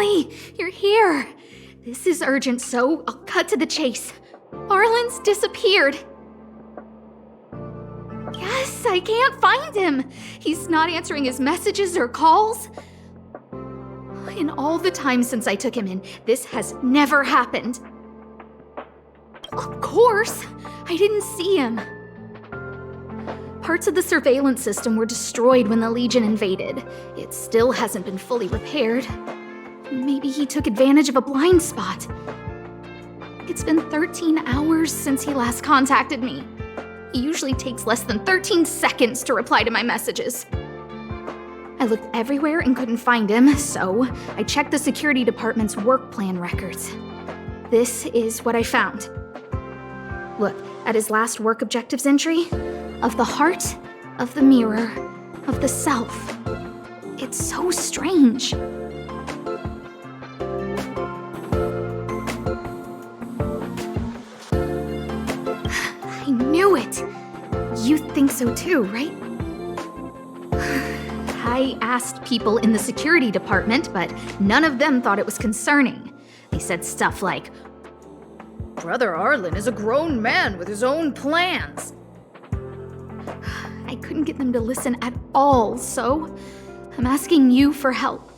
Finally, you're here. This is urgent, so I'll cut to the chase. Arlan's disappeared. Yes, I can't find him. He's not answering his messages or calls. In all the time since I took him in, this has never happened. Of course, I didn't see him. Parts of the surveillance system were destroyed when the Legion invaded. It still hasn't been fully repaired. Maybe he took advantage of a blind spot. It's been 13 hours since he last contacted me. He usually takes less than 13 seconds to reply to my messages. I looked everywhere and couldn't find him, so I checked the security department's work plan records. This is what I found. Look at his last work objectives entry. Of the heart, of the mirror, of the self. It's so strange. I knew it. You think so too, right? I asked people in the security department, but none of them thought it was concerning. They said stuff like, "Brother Arlan is a grown man with his own plans." I couldn't get them to listen at all, so I'm asking you for help.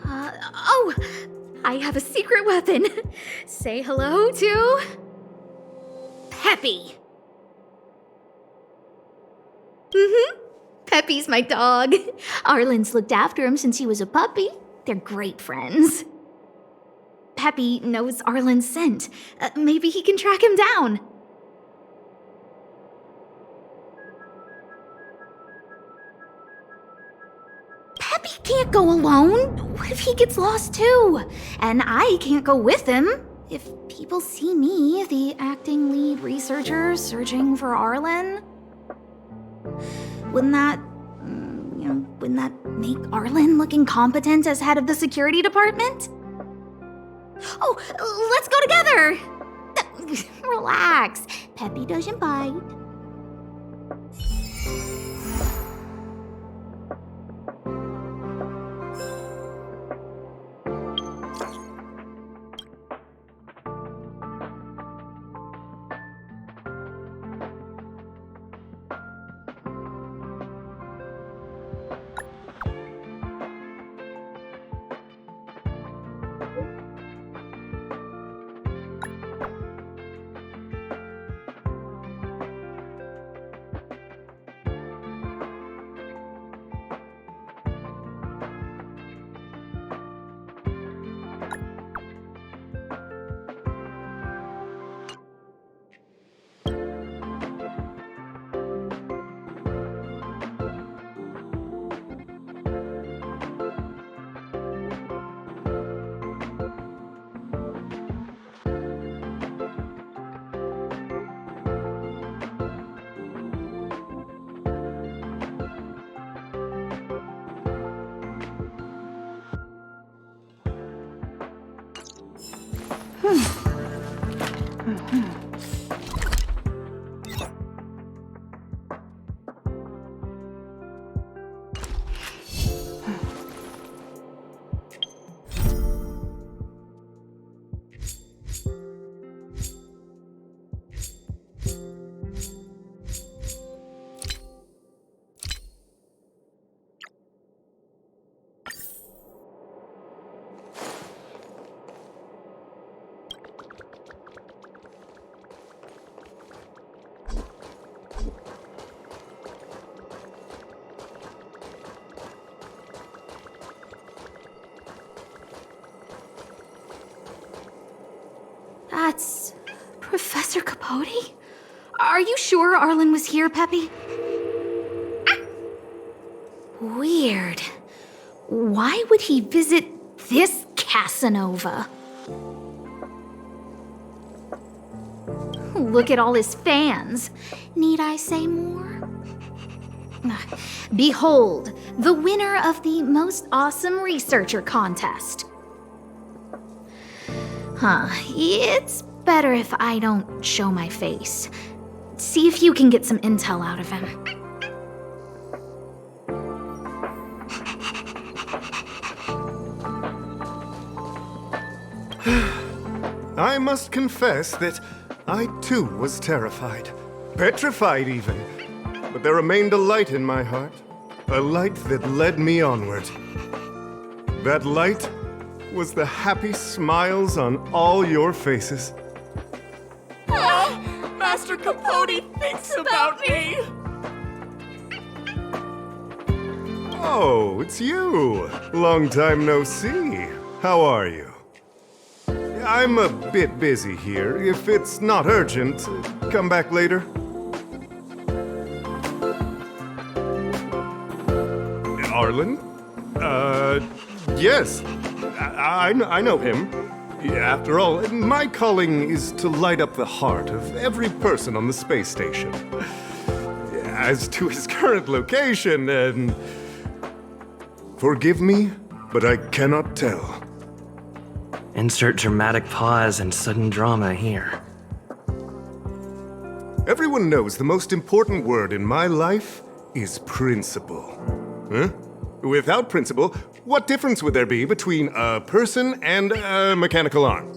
Oh, I have a secret weapon. Say hello to Peppy. Peppy's my dog. Arlan's looked after him since he was a puppy. They're great friends. Peppy knows Arlan's scent. Maybe he can track him down. Peppy can't go alone. What if he gets lost too? And I can't go with him. If people see me, the acting lead researcher, searching for Arlan, wouldn't that make Arlan look incompetent as head of the security department? Oh, let's go together! Relax. Peppy doesn't bite. That's Professor Capote? Are you sure Arlan was here, Peppy? Weird. Why would he visit this Casanova? Look at all his fans. Need I say more? Behold, the winner of the Most Awesome Researcher contest. It's better if I don't show my face. See if you can get some intel out of him. I must confess that I too was terrified. Petrified even. But there remained a light in my heart. A light that led me onward. That light was the happy smiles on all your faces. Master Capote thinks about me! Oh, it's you. Long time no see. How are you? I'm a bit busy here. If it's not urgent, come back later. Arlan? Yes. I know him. After all, my calling is to light up the heart of every person on the space station. As to his current location, forgive me, but I cannot tell. Insert dramatic pause and sudden drama here. Everyone knows the most important word in my life is principle. Huh? Without principle, what difference would there be between a person and a mechanical arm?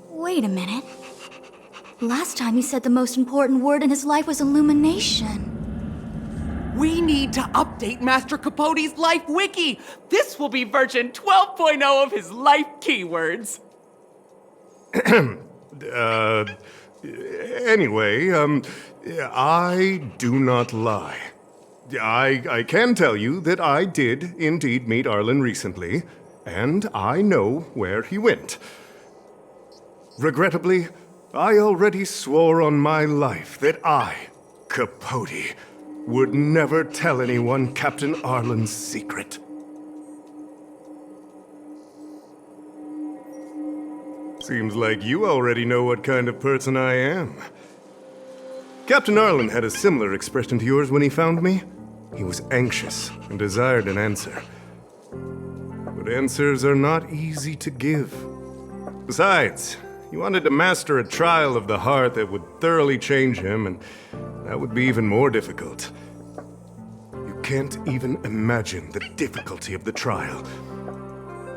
Wait a minute. Last time he said the most important word in his life was illumination. We need to update Master Capote's Life Wiki! This will be version 12.0 of his life keywords! Anyway, I do not lie. I can tell you that I did indeed meet Arlan recently, and I know where he went. Regrettably, I already swore on my life that I, Capote, would never tell anyone Captain Arlan's secret. Seems like you already know what kind of person I am. Captain Arlan had a similar expression to yours when he found me. He was anxious and desired an answer. But answers are not easy to give. Besides, he wanted to master a trial of the heart that would thoroughly change him, and that would be even more difficult. You can't even imagine the difficulty of the trial.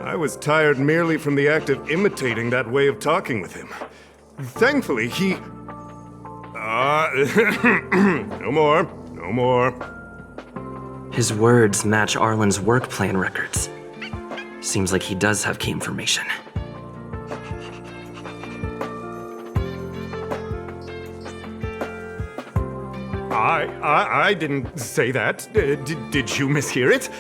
I was tired merely from the act of imitating that way of talking with him. Thankfully, he... no more. His words match Arlan's work plan records. Seems like he does have key information. I didn't say that. Did you mishear it?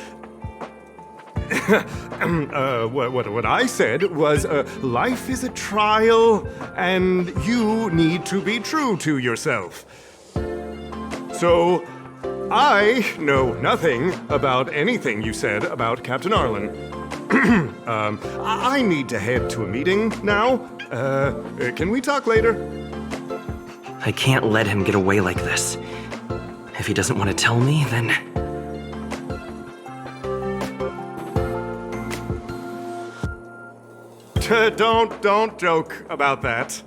What I said was, life is a trial, and you need to be true to yourself. So, I know nothing about anything you said about Captain Arlan. I need to head to a meeting now. Can we talk later? I can't let him get away like this. If he doesn't want to tell me, then... Don't joke about that.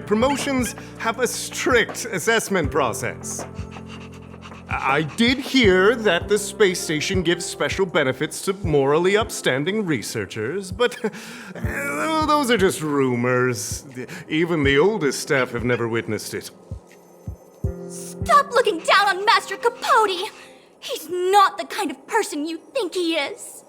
Promotions have a strict assessment process. I did hear that the space station gives special benefits to morally upstanding researchers, but those are just rumors. Even the oldest staff have never witnessed it. Stop looking down on Master Capote! He's not the kind of person you think he is.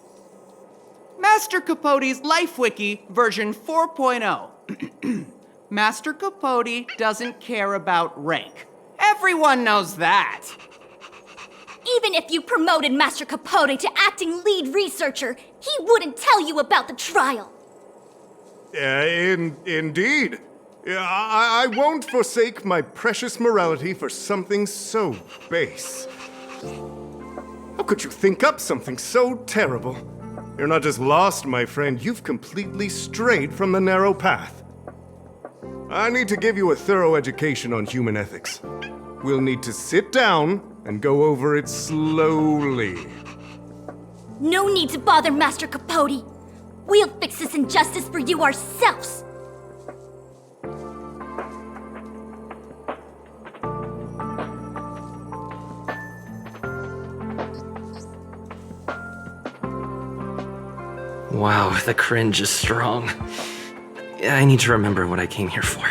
Master Capote's Life Wiki, version 4.0. Master Capote doesn't care about rank. Everyone knows that. Even if you promoted Master Capote to acting lead researcher, he wouldn't tell you about the trial. Indeed. I won't forsake my precious morality for something so base. How could you think up something so terrible? You're not just lost, my friend, you've completely strayed from the narrow path. I need to give you a thorough education on human ethics. We'll need to sit down and go over it slowly. No need to bother Master Capote. We'll fix this injustice for you ourselves. Wow, the cringe is strong. I need to remember what I came here for.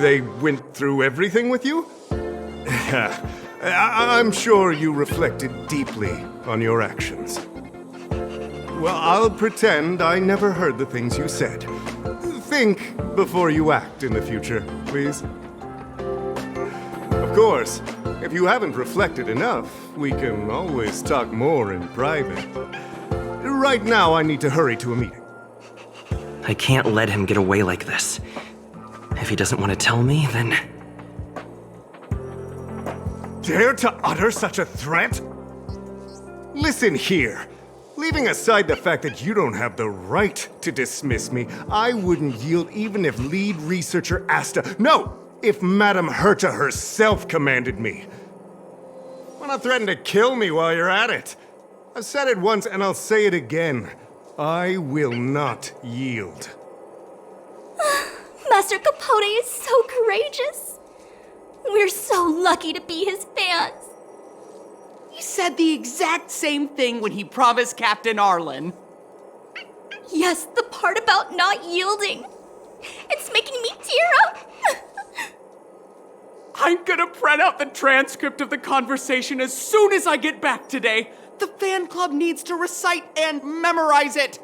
They went through everything with you? I'm sure you reflected deeply on your actions. Well, I'll pretend I never heard the things you said. Think before you act in the future, please. Of course, if you haven't reflected enough, we can always talk more in private. Right now, I need to hurry to a meeting. I can't let him get away like this. If he doesn't want to tell me, then... Dare to utter such a threat? Listen here. Leaving aside the fact that you don't have the right to dismiss me, I wouldn't yield even if lead researcher Asta... No! If Madame Herta herself commanded me. Why not threaten to kill me while you're at it? I've said it once and I'll say it again. I will not yield. Master Capote is so courageous. We're so lucky to be his fans. He said the exact same thing when he promised Captain Arlan. Yes, the part about not yielding. It's making me tear up. I'm gonna print out the transcript of the conversation as soon as I get back today. The fan club needs to recite and memorize it.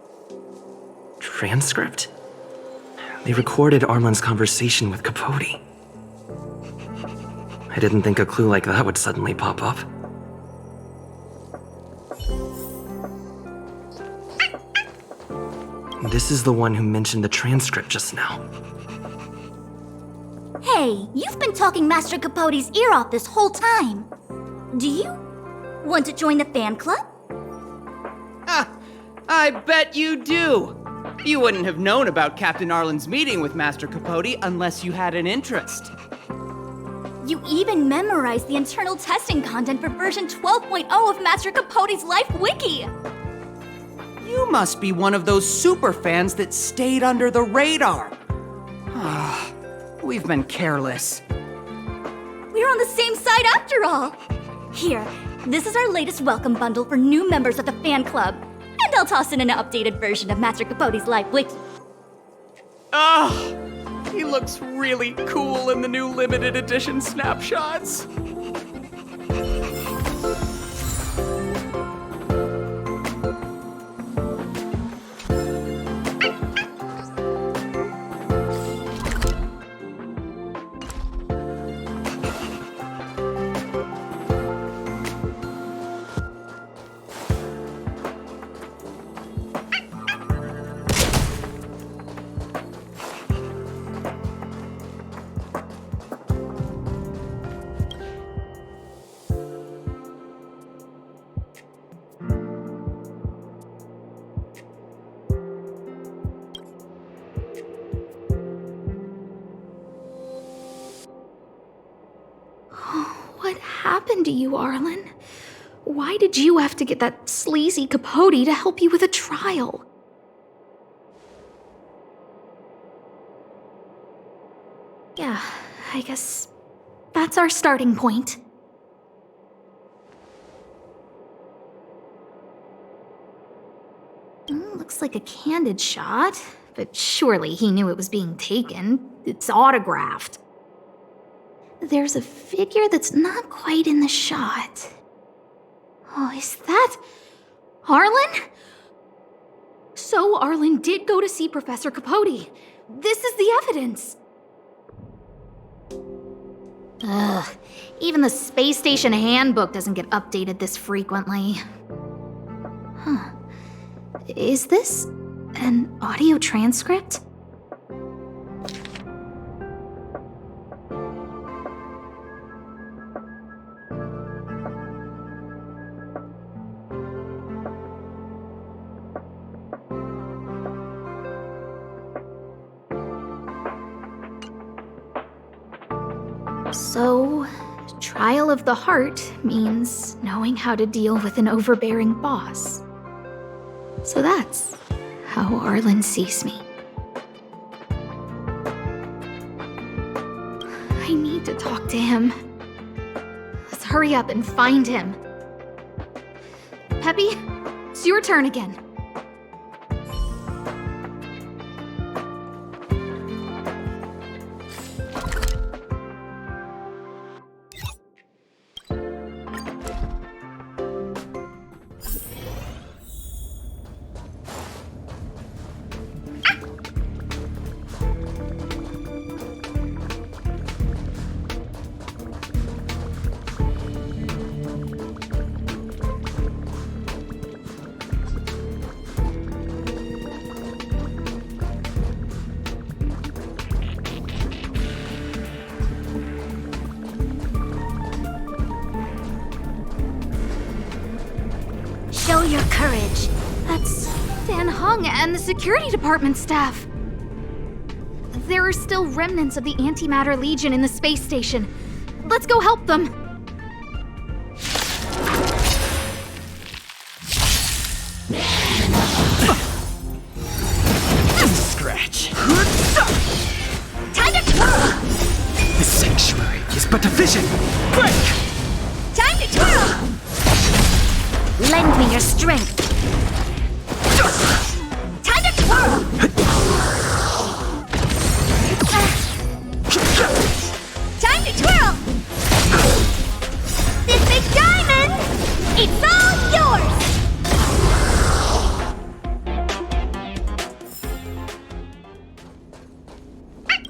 Transcript? They recorded Arlan's conversation with Capote. I didn't think a clue like that would suddenly pop up. This is the one who mentioned the transcript just now. Hey, you've been talking Master Capote's ear off this whole time. Do you want to join the fan club? I bet you do. You wouldn't have known about Captain Arlan's meeting with Master Capote unless you had an interest. You even memorized the internal testing content for version 12.0 of Master Capote's Life Wiki. You must be one of those super fans that stayed under the radar. We've been careless. We're on the same side after all. Here, this is our latest welcome bundle for new members of the fan club. And I'll toss in an updated version of Master Capote's Life Wiki. He looks really cool in the new limited edition snapshots. What happened to you, Arlan? Why did you have to get that sleazy Capote to help you with a trial? Yeah, I guess that's our starting point. Looks like a candid shot, but surely he knew it was being taken. It's autographed. There's a figure that's not quite in the shot. Oh, is that Arlan? So Arlan did go to see Professor Capote. This is the evidence. Ugh, even the space station handbook doesn't get updated this frequently. Huh. Is this an audio transcript? So, trial of the heart means knowing how to deal with an overbearing boss. So that's how Arlan sees me. I need to talk to him. Let's hurry up and find him. Peppy, it's your turn again. Show your courage. That's Van Hung and the security department staff. There are still remnants of the Antimatter Legion in the space station. Let's go help them. Scratch. Time to twirl! The sanctuary is but a vision. Break! Time to twirl! Lend me your strength. Time to twirl! Time to twirl! This big diamond, it's all yours!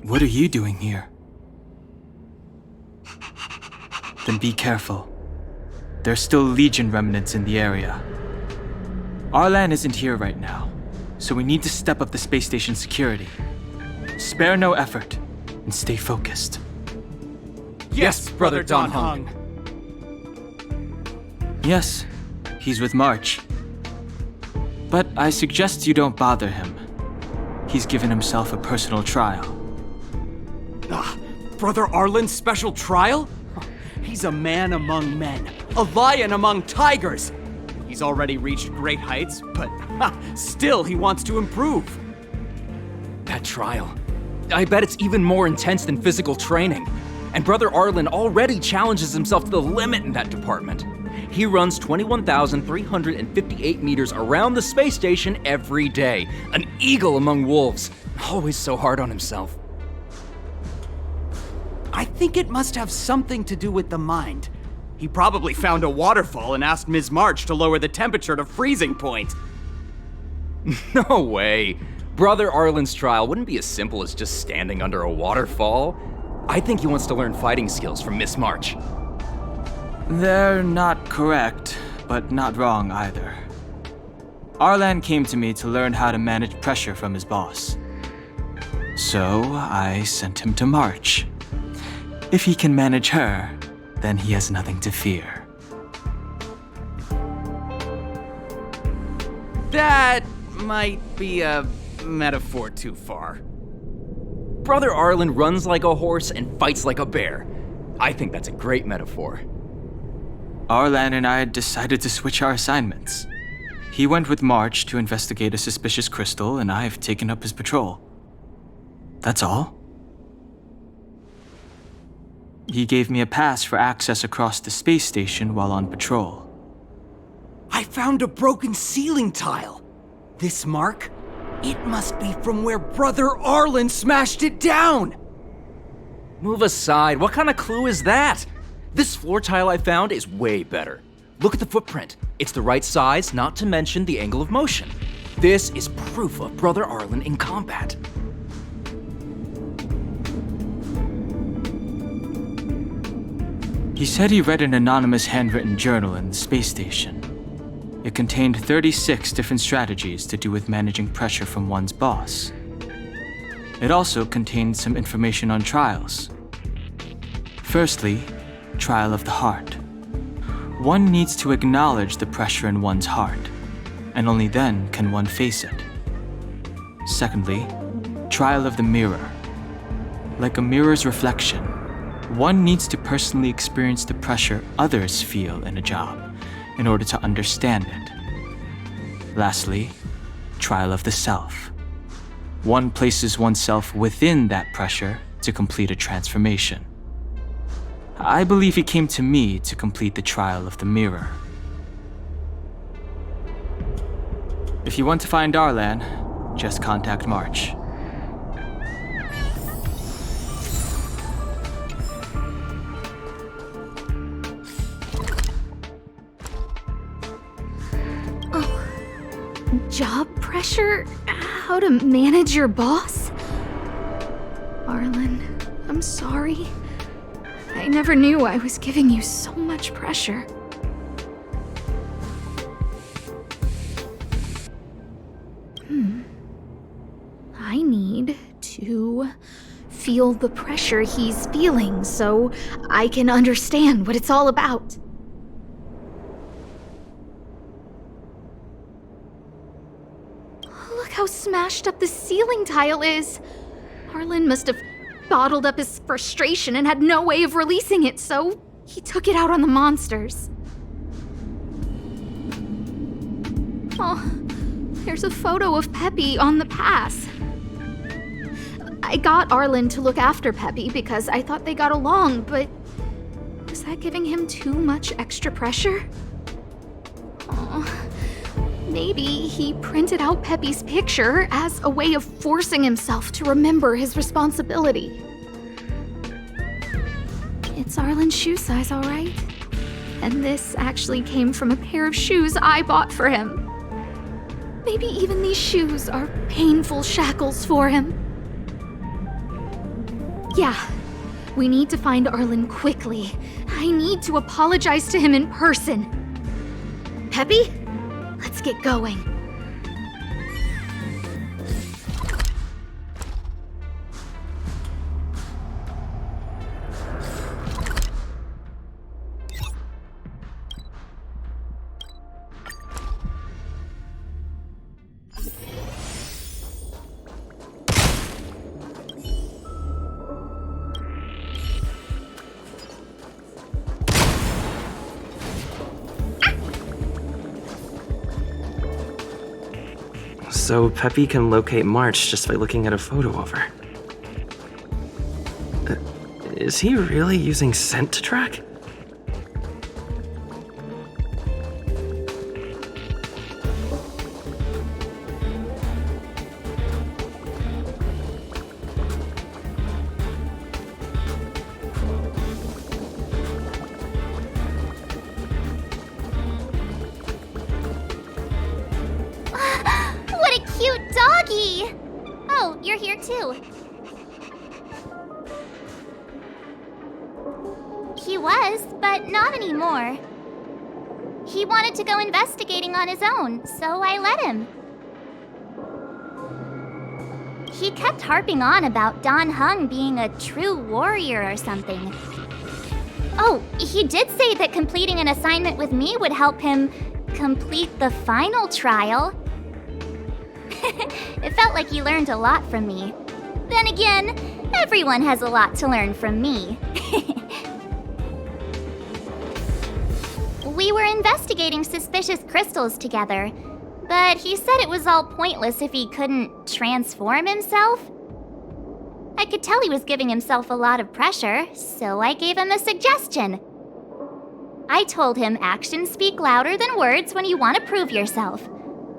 What are you doing here? Then be careful. There's still Legion remnants in the area. Arlan isn't here right now, so we need to step up the space station security. Spare no effort and stay focused. Yes, Brother Don Hung. Yes, he's with March. But I suggest you don't bother him. He's given himself a personal trial. Brother Arlan's special trial? He's a man among men, a lion among tigers. He's already reached great heights, but still he wants to improve. That trial. I bet it's even more intense than physical training. And Brother Arlan already challenges himself to the limit in that department. He runs 21,358 meters around the space station every day. An eagle among wolves. Always so hard on himself. I think it must have something to do with the mind. He probably found a waterfall and asked Ms. March to lower the temperature to freezing point. No way. Brother Arlan's trial wouldn't be as simple as just standing under a waterfall. I think he wants to learn fighting skills from Miss March. They're not correct, but not wrong either. Arlan came to me to learn how to manage pressure from his boss. So I sent him to March. If he can manage her, then he has nothing to fear. That might be a metaphor too far. Brother Arlan runs like a horse and fights like a bear. I think that's a great metaphor. Arlan and I decided to switch our assignments. He went with March to investigate a suspicious crystal, and I've taken up his patrol. That's all. He gave me a pass for access across the space station while on patrol. I found a broken ceiling tile. This mark? It must be from where Brother Arlan smashed it down. Move aside. What kind of clue is that? This floor tile I found is way better. Look at the footprint. It's the right size, not to mention the angle of motion. This is proof of Brother Arlan in combat. He said he read an anonymous handwritten journal in the space station. It contained 36 different strategies to do with managing pressure from one's boss. It also contained some information on trials. Firstly, trial of the heart. One needs to acknowledge the pressure in one's heart, and only then can one face it. Secondly, trial of the mirror. Like a mirror's reflection, one needs to personally experience the pressure others feel in a job in order to understand it. Lastly, trial of the self. One places oneself within that pressure to complete a transformation. I believe he came to me to complete the trial of the mirror. If you want to find Arlan, just contact March. Job pressure? How to manage your boss? Arlan, I'm sorry. I never knew I was giving you so much pressure. I need to feel the pressure he's feeling so I can understand what it's all about. Look how smashed up the ceiling tile is. Arlan must have bottled up his frustration and had no way of releasing it, so he took it out on the monsters. Oh, there's a photo of Peppy on the pass. I got Arlan to look after Peppy because I thought they got along, but was that giving him too much extra pressure? Oh, maybe he printed out Peppy's picture as a way of forcing himself to remember his responsibility. It's Arlan's shoe size, all right. And this actually came from a pair of shoes I bought for him. Maybe even these shoes are painful shackles for him. Yeah, we need to find Arlan quickly. I need to apologize to him in person. Peppy, let's get going. So Peppy can locate March just by looking at a photo of her. Is he really using scent to track? Oh, you're here too. He was, but not anymore. He wanted to go investigating on his own, so I let him. He kept harping on about Dan Heng being a true warrior or something. Oh, he did say that completing an assignment with me would help him complete the final trial. It felt like he learned a lot from me. Then again, everyone has a lot to learn from me. We were investigating suspicious crystals together, but he said it was all pointless if he couldn't transform himself. I could tell he was giving himself a lot of pressure, so I gave him a suggestion. I told him actions speak louder than words when you want to prove yourself.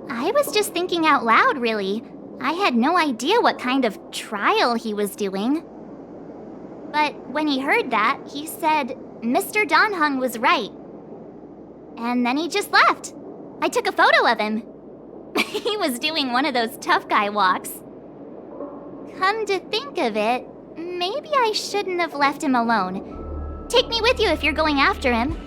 I was just thinking out loud, really. I had no idea what kind of trial he was doing. But when he heard that, he said Mr. Dan Heng was right. And then he just left. I took a photo of him. He was doing one of those tough guy walks. Come to think of it, maybe I shouldn't have left him alone. Take me with you if you're going after him.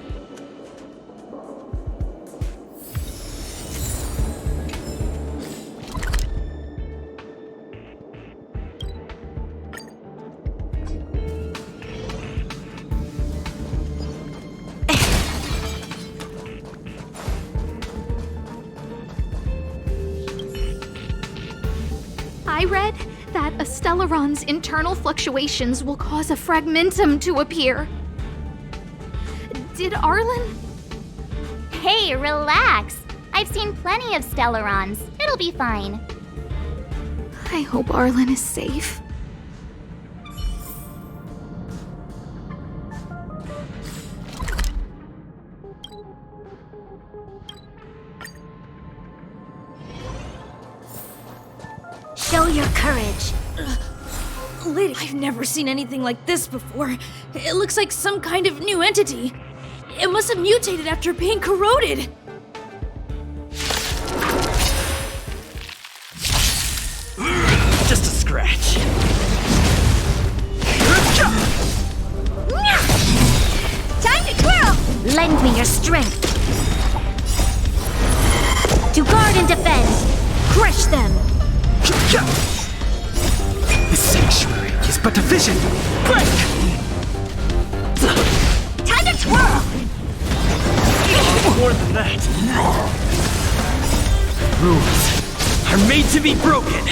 I read that a Stellaron's internal fluctuations will cause a fragmentum to appear. Did Arlan? Hey, relax. I've seen plenty of Stellarons. It'll be fine. I hope Arlan is safe. Show your courage. Lady, I've never seen anything like this before. It looks like some kind of new entity. It must have mutated after being corroded. Just a scratch. Time to twirl! Lend me your strength. To guard and defend. Crush them. This sanctuary is but a vision. Break! Time to twirl! More than that. Rules are made to be broken.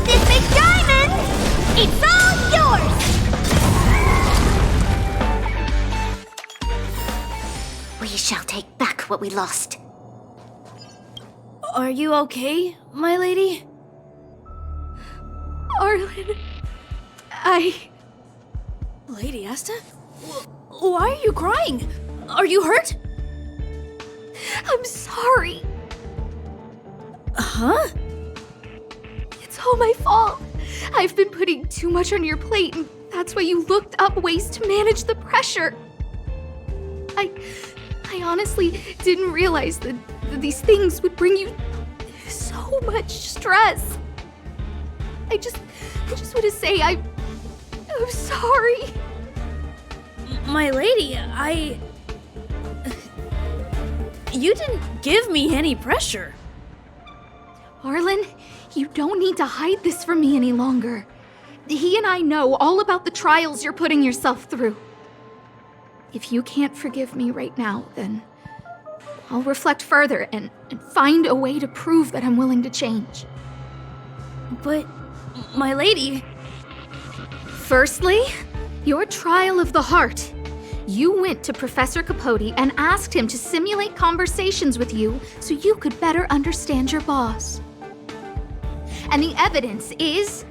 This big diamond! It's all yours! We shall take back what we lost. Are you okay, my lady? Arlan, Lady Asta? Why are you crying? Are you hurt? I'm sorry. Huh? It's all my fault. I've been putting too much on your plate, and that's why you looked up ways to manage the pressure. I honestly didn't realize that these things would bring you so much stress. I just want to say I'm sorry. My lady, You didn't give me any pressure. Arlan, you don't need to hide this from me any longer. He and I know all about the trials you're putting yourself through. If you can't forgive me right now, then I'll reflect further and find a way to prove that I'm willing to change. But, my lady... Firstly, your trial of the heart. You went to Professor Capote and asked him to simulate conversations with you so you could better understand your boss. And the evidence is...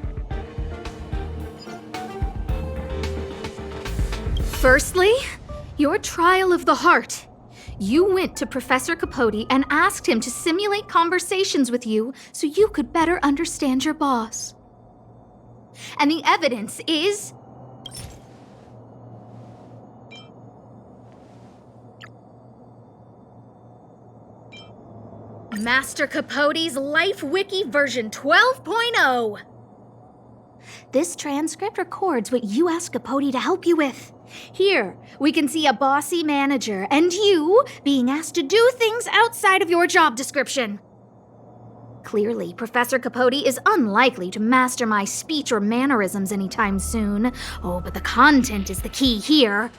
Firstly, your trial of the heart. You went to Professor Capote and asked him to simulate conversations with you so you could better understand your boss. And the evidence is... Master Capote's Life Wiki version 12.0. This transcript records what you asked Capote to help you with. Here, we can see a bossy manager and you being asked to do things outside of your job description. Clearly, Professor Capote is unlikely to master my speech or mannerisms anytime soon. Oh, but the content is the key here.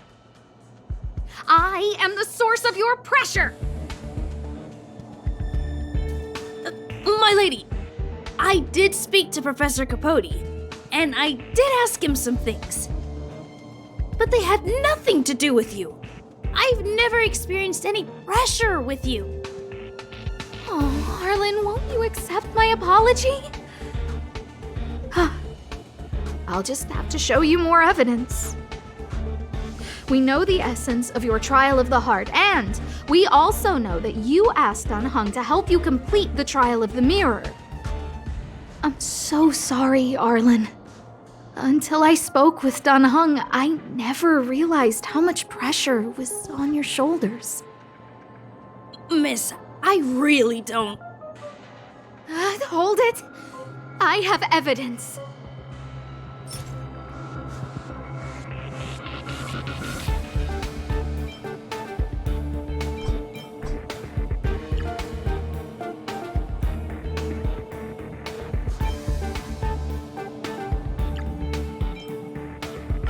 I am the source of your pressure! My lady, I did speak to Professor Capote, and I did ask him some things. But they had nothing to do with you. I've never experienced any pressure with you. Oh, Arlan, won't you accept my apology? I'll just have to show you more evidence. We know the essence of your trial of the heart, and we also know that you asked Dunhung to help you complete the trial of the mirror. I'm so sorry, Arlan. Until I spoke with Dunhung, I never realized how much pressure was on your shoulders. Miss, I really don't. Hold it. I have evidence.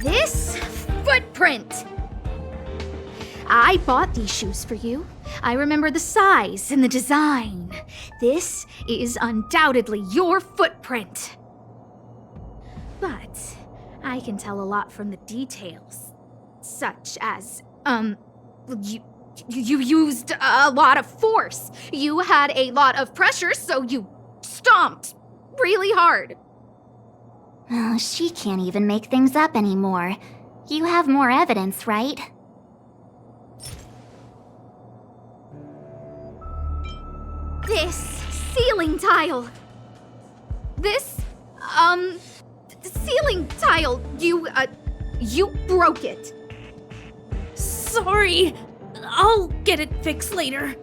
This footprint. I bought these shoes for you. I remember the size and the design. This is undoubtedly your footprint. But I can tell a lot from the details. such as, you used a lot of force. You had a lot of pressure, so you stomped really hard. Oh, she can't even make things up anymore. You have more evidence, right? This ceiling tile. This, ceiling tile, you broke it. Sorry. I'll get it fixed later.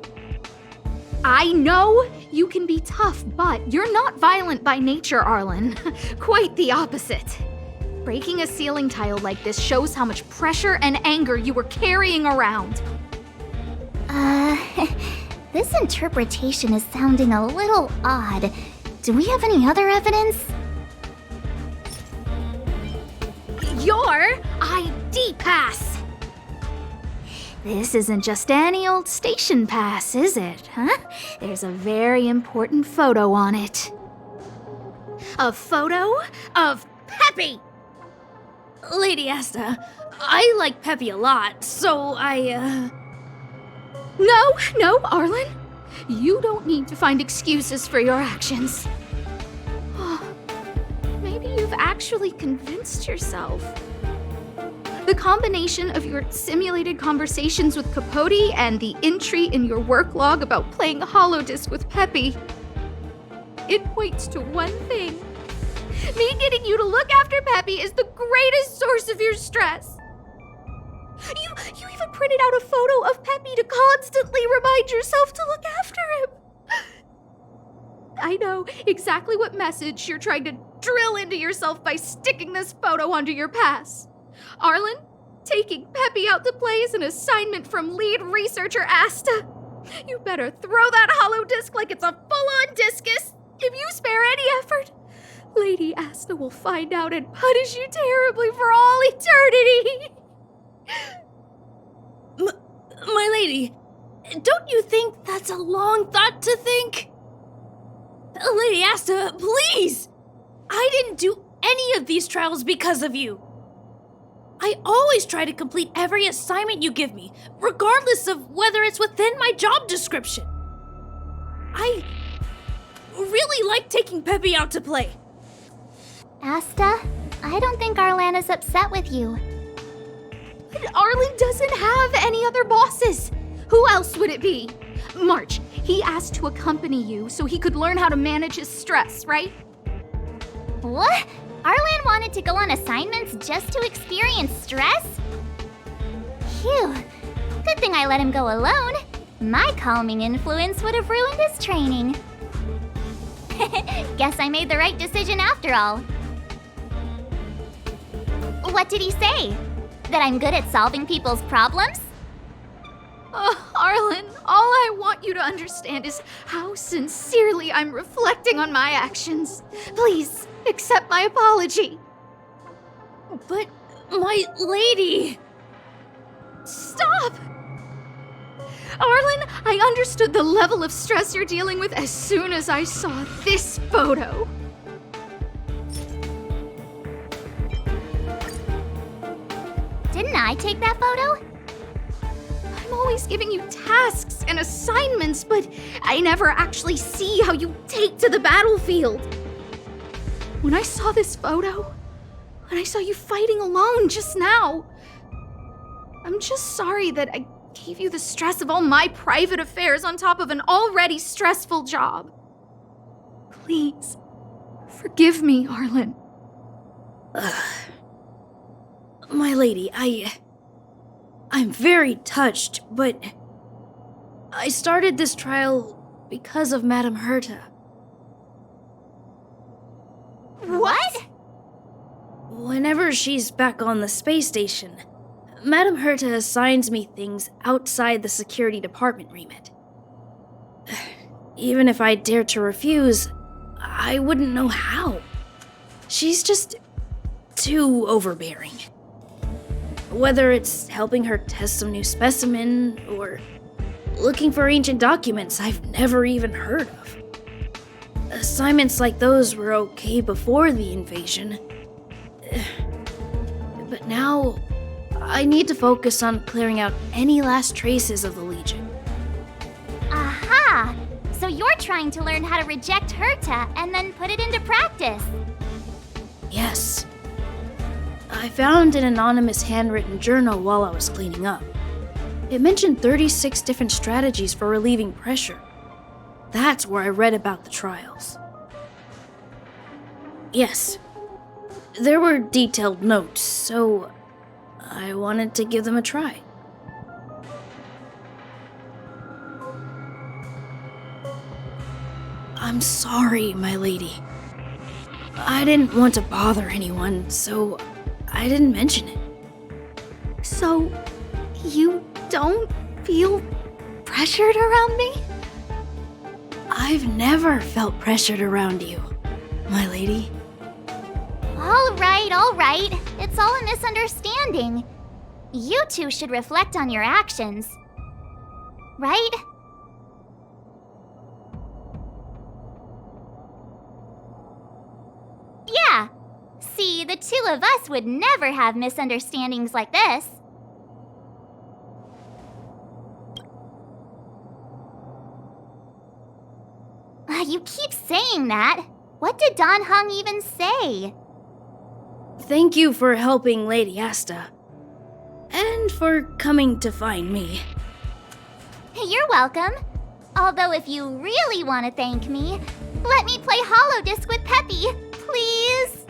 I know you can be tough, but you're not violent by nature, Arlan. Quite the opposite. Breaking a ceiling tile like this shows how much pressure and anger you were carrying around. This interpretation is sounding a little odd. Do we have any other evidence? Your ID pass! This isn't just any old station pass, is it, huh? There's a very important photo on it. A photo of Peppy! Lady Asta, I like Peppy a lot, so No, Arlan. You don't need to find excuses for your actions. Maybe you've actually convinced yourself. The combination of your simulated conversations with Capote and the entry in your work log about playing holodisc with Peppy, it points to one thing. Me getting you to look after Peppy is the greatest source of your stress. You even printed out a photo of Peppy to constantly remind yourself to look after him. I know exactly what message you're trying to drill into yourself by sticking this photo onto your pass. Arlan, taking Peppy out to play is an assignment from lead researcher Asta. You better throw that holodisc like it's a full-on discus. If you spare any effort, Lady Asta will find out and punish you terribly for all eternity. My lady, don't you think that's a long thought to think? Lady Asta, please! I didn't do any of these trials because of you. I always try to complete every assignment you give me, regardless of whether it's within my job description. I really like taking Peppy out to play. Asta, I don't think Arlan is upset with you. But Arlan doesn't have any other bosses. Who else would it be? March, he asked to accompany you so he could learn how to manage his stress, right? What? Arlan wanted to go on assignments just to experience stress? Phew. Good thing I let him go alone. My calming influence would have ruined his training. Guess I made the right decision after all. What did he say? That I'm good at solving people's problems? Arlan, all I want you to understand is how sincerely I'm reflecting on my actions. Please, accept my apology. But, my lady... Stop! Arlan, I understood the level of stress you're dealing with as soon as I saw this photo. Didn't I take that photo? I'm always giving you tasks and assignments, but I never actually see how you take to the battlefield. When I saw this photo, when I saw you fighting alone just now, I'm just sorry that I gave you the stress of all my private affairs on top of an already stressful job. Please, forgive me, Arlan. My lady, I'm very touched, but I started this trial because of Madame Herta. What? Whenever she's back on the space station, Madame Herta assigns me things outside the security department remit. Even if I dared to refuse, I wouldn't know how. She's just too overbearing. Whether it's helping her test some new specimen, or looking for ancient documents I've never even heard of. Assignments like those were okay before the invasion. But now, I need to focus on clearing out any last traces of the Legion. Aha! So you're trying to learn how to reject Herta and then put it into practice. Yes. I found an anonymous handwritten journal while I was cleaning up. It mentioned 36 different strategies for relieving pressure. That's where I read about the trials. Yes. There were detailed notes, so I wanted to give them a try. I'm sorry, my lady. I didn't want to bother anyone, so I didn't mention it. So, you don't feel pressured around me? I've never felt pressured around you, my lady. All right. It's all a misunderstanding. You two should reflect on your actions. Right? Yeah. See, the two of us would never have misunderstandings like this. You keep saying that. What did Don Hung even say? Thank you for helping Lady Asta. And for coming to find me. You're welcome. Although if you really want to thank me, let me play Hollow Disc with Peppy, please.